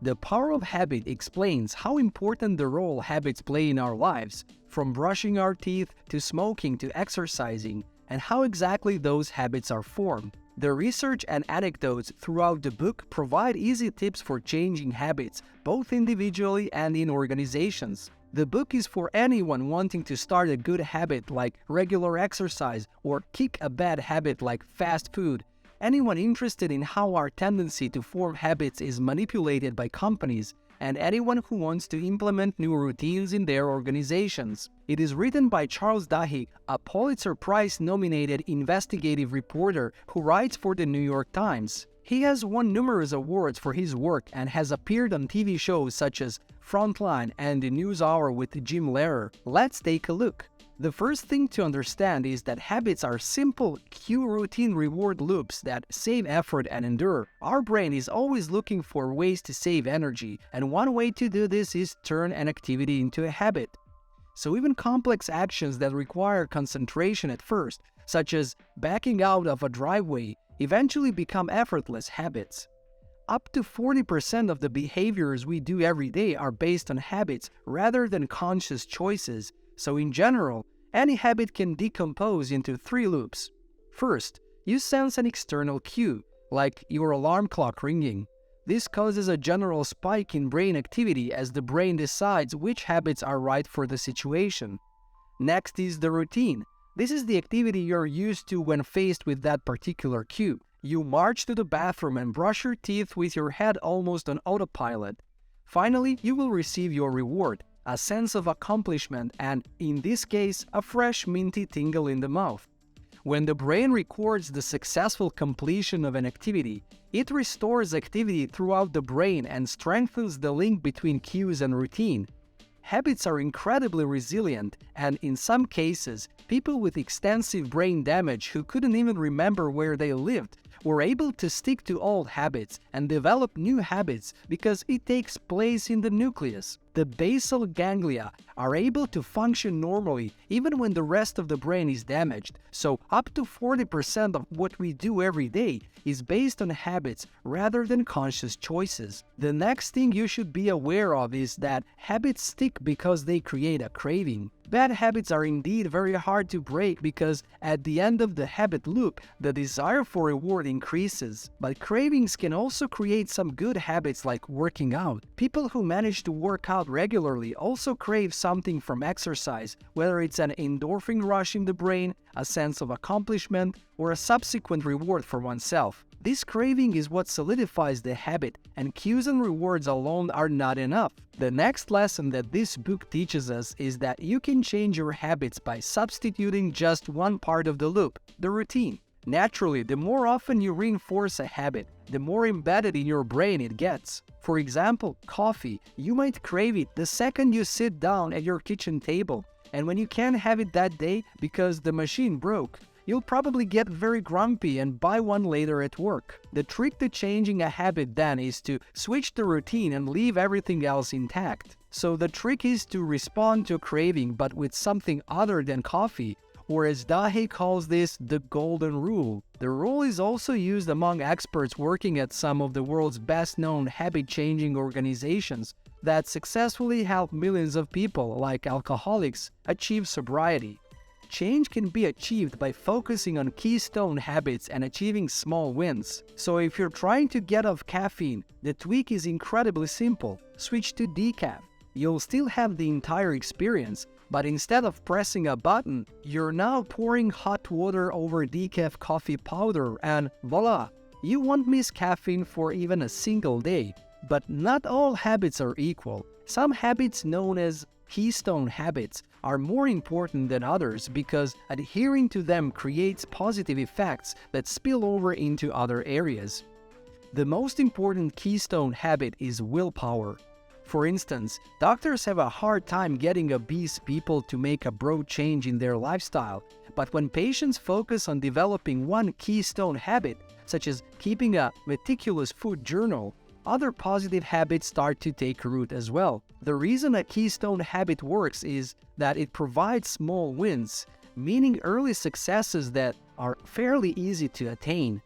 The Power of Habit explains how important the role habits play in our lives, from brushing our teeth to smoking to exercising, and how exactly those habits are formed. The research and anecdotes throughout the book provide easy tips for changing habits, both individually and in organizations. The book is for anyone wanting to start a good habit like regular exercise or kick a bad habit like fast food. Anyone interested in how our tendency to form habits is manipulated by companies, and anyone who wants to implement new routines in their organizations. It is written by Charles Duhigg, a Pulitzer Prize-nominated investigative reporter who writes for the New York Times. He has won numerous awards for his work and has appeared on TV shows such as Frontline and The News Hour with Jim Lehrer. Let's take a look. The first thing to understand is that habits are simple, cue routine reward loops that save effort and endure. Our brain is always looking for ways to save energy, and one way to do this is turn an activity into a habit. So even complex actions that require concentration at first, such as backing out of a driveway, eventually become effortless habits. Up to 40% of the behaviors we do every day are based on habits rather than conscious choices. So in general, any habit can decompose into 3 loops. First, you sense an external cue, like your alarm clock ringing. This causes a general spike in brain activity as the brain decides which habits are right for the situation. Next is the routine. This is the activity you're used to when faced with that particular cue. You march to the bathroom and brush your teeth with your head almost on autopilot. Finally, you will receive your reward, a sense of accomplishment, and, in this case, a fresh minty tingle in the mouth. When the brain records the successful completion of an activity, it restores activity throughout the brain and strengthens the link between cues and routine. Habits are incredibly resilient, and in some cases, people with extensive brain damage who couldn't even remember where they lived were able to stick to old habits and develop new habits because it takes place in the nucleus. The basal ganglia are able to function normally even when the rest of the brain is damaged, so up to 40% of what we do every day is based on habits rather than conscious choices. The next thing you should be aware of is that habits stick because they create a craving. Bad habits are indeed very hard to break because at the end of the habit loop, the desire for reward increases. But cravings can also create some good habits like working out. People who manage to work out regularly also crave something from exercise, whether it's an endorphin rush in the brain, a sense of accomplishment, or a subsequent reward for oneself. This craving is what solidifies the habit, and cues and rewards alone are not enough. The next lesson that this book teaches us is that you can change your habits by substituting just one part of the loop, the routine. Naturally, the more often you reinforce a habit, the more embedded in your brain it gets. For example, coffee. You might crave it the second you sit down at your kitchen table, and when you can't have it that day because the machine broke, you'll probably get very grumpy and buy one later at work. The trick to changing a habit then is to switch the routine and leave everything else intact. So the trick is to respond to a craving but with something other than coffee, or as Duhigg calls this, the golden rule. The rule is also used among experts working at some of the world's best-known habit-changing organizations that successfully help millions of people, like alcoholics, achieve sobriety. Change can be achieved by focusing on keystone habits and achieving small wins. So if you're trying to get off caffeine, the tweak is incredibly simple. Switch to decaf. You'll still have the entire experience, but instead of pressing a button, you're now pouring hot water over decaf coffee powder and voila! You won't miss caffeine for even a single day. But not all habits are equal. Some habits known as keystone habits are more important than others because adhering to them creates positive effects that spill over into other areas. The most important keystone habit is willpower. For instance, doctors have a hard time getting obese people to make a broad change in their lifestyle, but when patients focus on developing one keystone habit, such as keeping a meticulous food journal, other positive habits start to take root as well. The reason a keystone habit works is that it provides small wins, meaning early successes that are fairly easy to attain.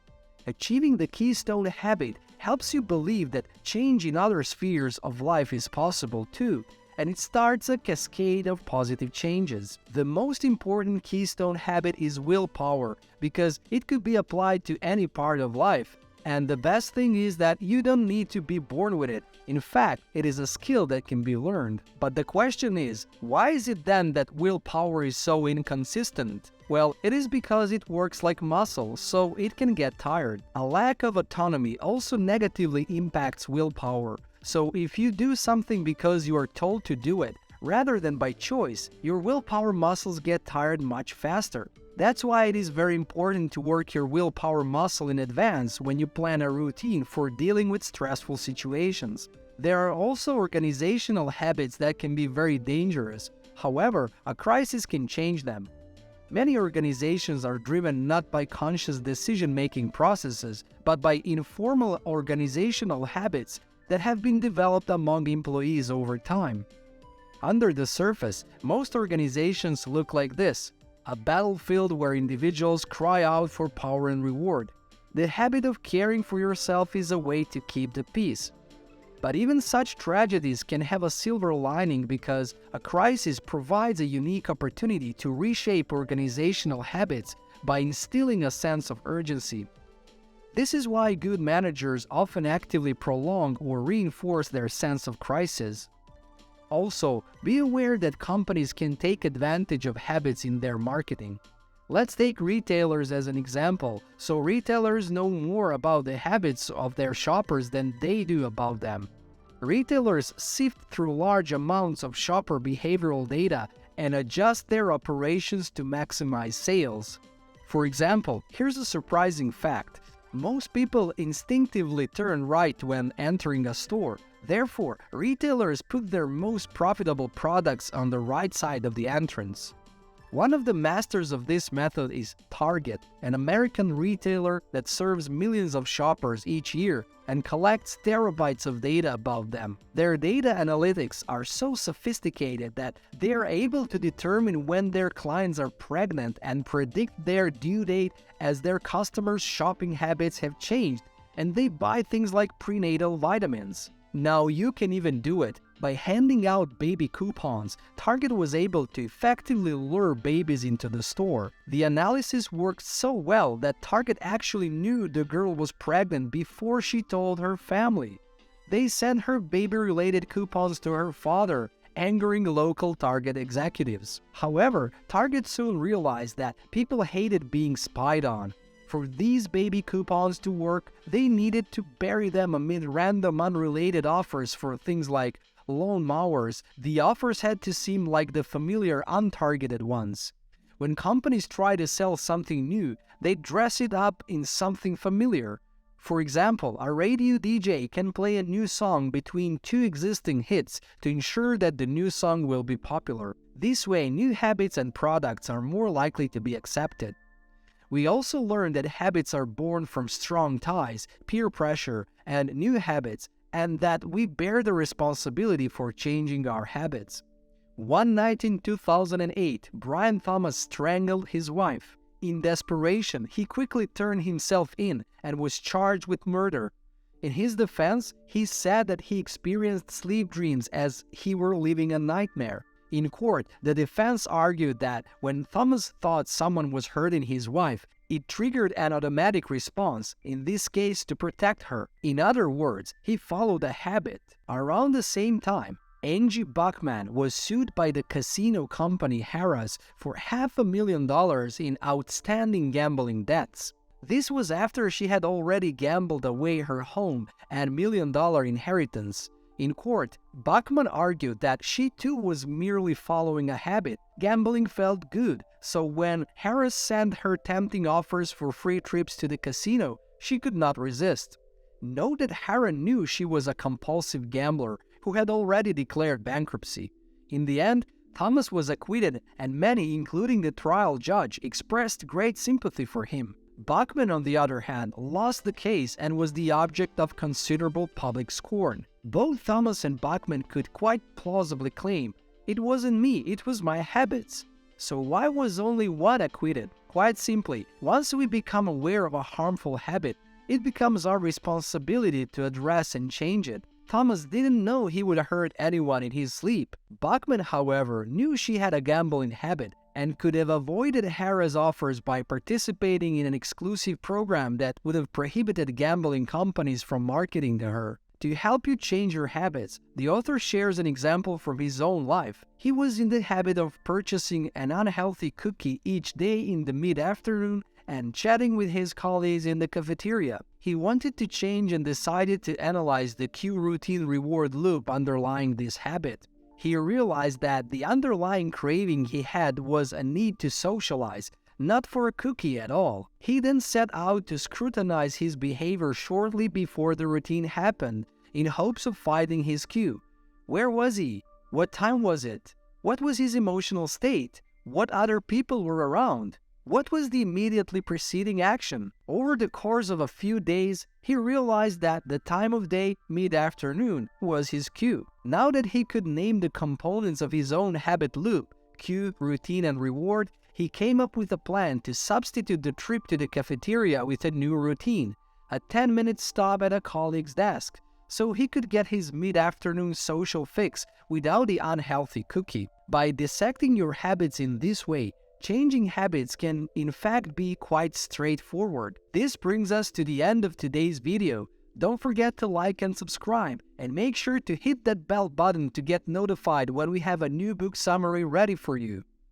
Achieving the keystone habit helps you believe that change in other spheres of life is possible too, and it starts a cascade of positive changes. The most important keystone habit is willpower, because it could be applied to any part of life. And the best thing is that you don't need to be born with it. In fact, it is a skill that can be learned. But the question is, why is it then that willpower is so inconsistent? Well, it is because it works like muscle, so it can get tired. A lack of autonomy also negatively impacts willpower. So if you do something because you are told to do it, rather than by choice, your willpower muscles get tired much faster. That's why it is very important to work your willpower muscle in advance when you plan a routine for dealing with stressful situations. There are also organizational habits that can be very dangerous. However, a crisis can change them. Many organizations are driven not by conscious decision-making processes, but by informal organizational habits that have been developed among employees over time. Under the surface, most organizations look like this: a battlefield where individuals cry out for power and reward. The habit of caring for yourself is a way to keep the peace. But even such tragedies can have a silver lining, because a crisis provides a unique opportunity to reshape organizational habits by instilling a sense of urgency. This is why good managers often actively prolong or reinforce their sense of crisis. Also, be aware that companies can take advantage of habits in their marketing. Let's take retailers as an example. So retailers know more about the habits of their shoppers than they do about them. Retailers sift through large amounts of shopper behavioral data and adjust their operations to maximize sales. For example, here's a surprising fact. Most people instinctively turn right when entering a store. Therefore, retailers put their most profitable products on the right side of the entrance. One of the masters of this method is Target, an American retailer that serves millions of shoppers each year and collects terabytes of data about them. Their data analytics are so sophisticated that they are able to determine when their clients are pregnant and predict their due date as their customers' shopping habits have changed, and they buy things like prenatal vitamins. Now you can even do it. By handing out baby coupons, Target was able to effectively lure babies into the store. The analysis worked so well that Target actually knew the girl was pregnant before she told her family. They sent her baby-related coupons to her father, angering local Target executives. However, Target soon realized that people hated being spied on. For these baby coupons to work, they needed to bury them amid random unrelated offers for things like lawn mowers. The offers had to seem like the familiar untargeted ones. When companies try to sell something new, they dress it up in something familiar. For example, a radio DJ can play a new song between two existing hits to ensure that the new song will be popular. This way, new habits and products are more likely to be accepted. We also learned that habits are born from strong ties, peer pressure, and new habits, and that we bear the responsibility for changing our habits. One night in 2008, Brian Thomas strangled his wife. In desperation, he quickly turned himself in and was charged with murder. In his defense, he said that he experienced sleep dreams as he were living a nightmare. In court, the defense argued that when Thomas thought someone was hurting his wife, it triggered an automatic response, in this case to protect her. In other words, he followed a habit. Around the same time, Angie Buckman was sued by the casino company Harrah's for $500,000 in outstanding gambling debts. This was after she had already gambled away her home and $1 million inheritance. In court, Buckman argued that she too was merely following a habit. Gambling felt good, so when Harrah's sent her tempting offers for free trips to the casino, she could not resist. Note that Harrah knew she was a compulsive gambler who had already declared bankruptcy. In the end, Thomas was acquitted, and many, including the trial judge, expressed great sympathy for him. Buckman, on the other hand, lost the case and was the object of considerable public scorn. Both Thomas and Buckman could quite plausibly claim, "It wasn't me, it was my habits." So why was only one acquitted? Quite simply, once we become aware of a harmful habit, it becomes our responsibility to address and change it. Thomas didn't know he would hurt anyone in his sleep. Bachman, however, knew she had a gambling habit and could have avoided Hara's offers by participating in an exclusive program that would have prohibited gambling companies from marketing to her. To help you change your habits, the author shares an example from his own life. He was in the habit of purchasing an unhealthy cookie each day in the mid-afternoon and chatting with his colleagues in the cafeteria. He wanted to change and decided to analyze the cue routine reward loop underlying this habit. He realized that the underlying craving he had was a need to socialize, not for a cookie at all. He then set out to scrutinize his behavior shortly before the routine happened, in hopes of finding his cue. Where was he? What time was it? What was his emotional state? What other people were around? What was the immediately preceding action? Over the course of a few days, he realized that the time of day, mid-afternoon, was his cue. Now that he could name the components of his own habit loop, cue, routine, and reward, he came up with a plan to substitute the trip to the cafeteria with a new routine, a 10-minute stop at a colleague's desk, so he could get his mid-afternoon social fix without the unhealthy cookie. By dissecting your habits in this way, changing habits can in fact be quite straightforward. This brings us to the end of today's video. Don't forget to like and subscribe, and make sure to hit that bell button to get notified when we have a new book summary ready for you.